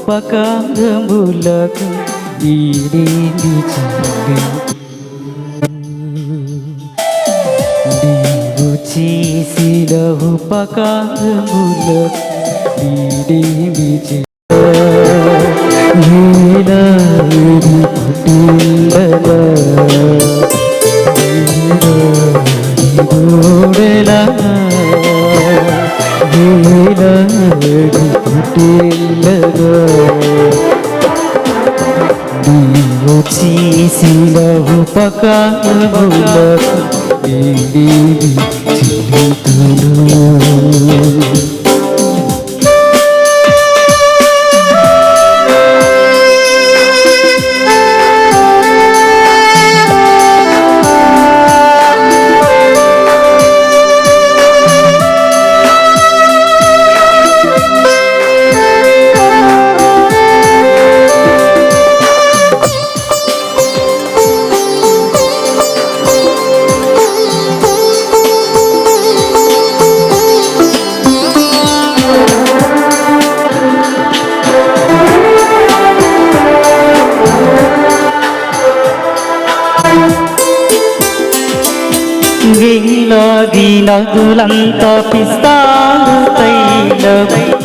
ఉపకారములకు ఈడేంది చెల్లింపు నీవు చేసిన ఉపకారములకు ఈడేంది ఏనాడు పుట్టిల్లనా గోడెలా ఏనాడు పుట్టిల్లనా నీవు చేసిన ఉపకారములకు ఏదేది చెల్లింతును వేలాది నదులంతా పిస్తారు తైలమీకిచ్చిన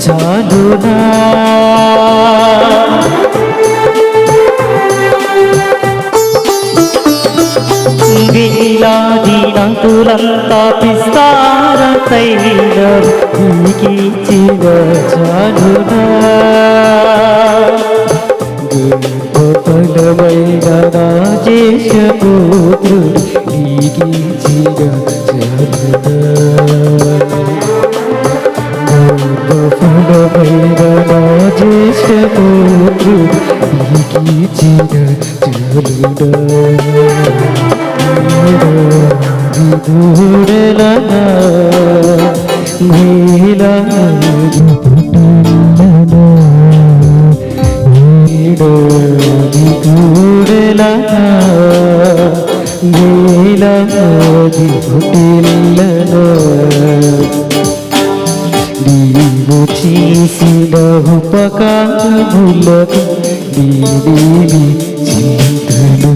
చాలునా వేలాది నదులంతా పిస్తార తైలమీకిచ్చిన చాలునా గర్భఫలమైన రాజేశపుత్రుడు నీకిచ్చిన చాలునా గర్భఫలమైన రాజేశపుత్రుడు నీకిచ్చిన చాలునా విదూడలనా నీలాది పుట్టిల్లనా విదూడలనా నీలాది పుట్టిల్లనా నీవు చేసిన ఉపకారములకు నీవేమి చింతను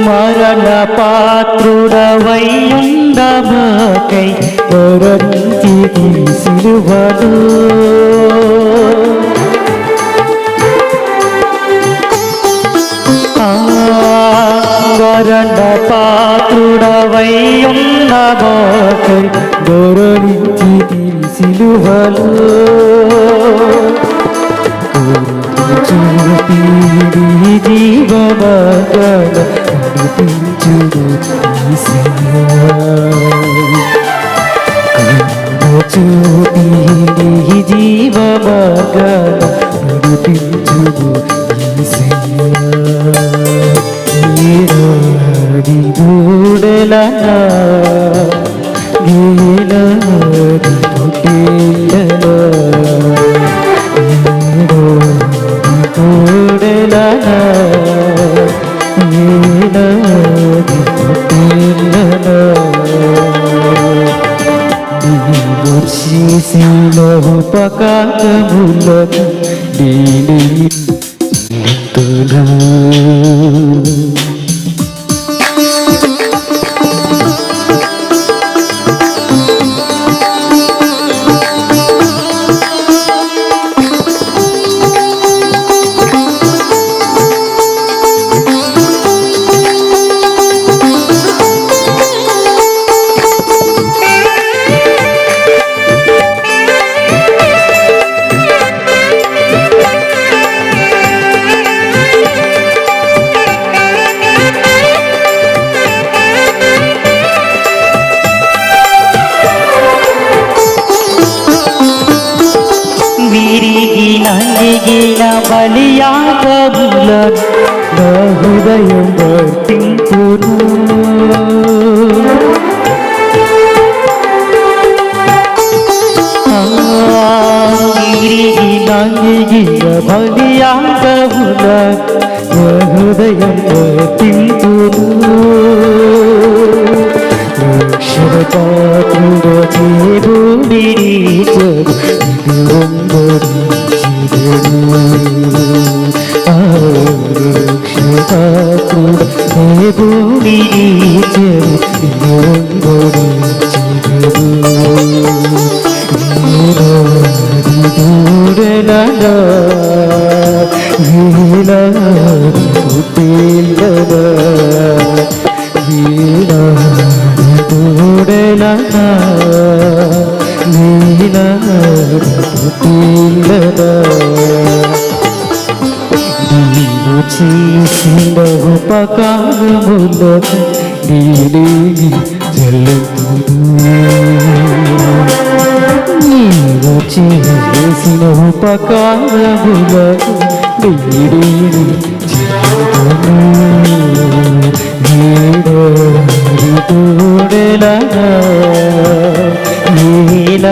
మరణ పాత్రుడవై ఉండమాకై మరణించి సిలువలో మరణ పాత్రుడవై ఉండమాకై మరణించి సిలువలో చూపి జీవనగన నడిపించును యేసయ్యా చూపి జీవనగన నడిపించును యేసయ్యా విదూడలనా నీలాది పుట్టిల్లనా విదూడలనా నీలాది పుట్టిల్లనా నీవు చేసిన ఉపకారములకు నేనేమి చెల్లింతును తిరిగి నలిగిన బలియాగముల నా హృదయం వర్తింపును తిరిగి నలిగిన బలియాగముల నా హృదయం వర్తింపును అక్షరపాత్రుడ చేబూడిచరు అక్షరపాత్రుడ చేబూడిచరు నీవు చేసిన ఉపకారములకు నేనే చెల్లింతును నీవు చేసిన ఉపకారములకు నేనే చెల్లింతును నీల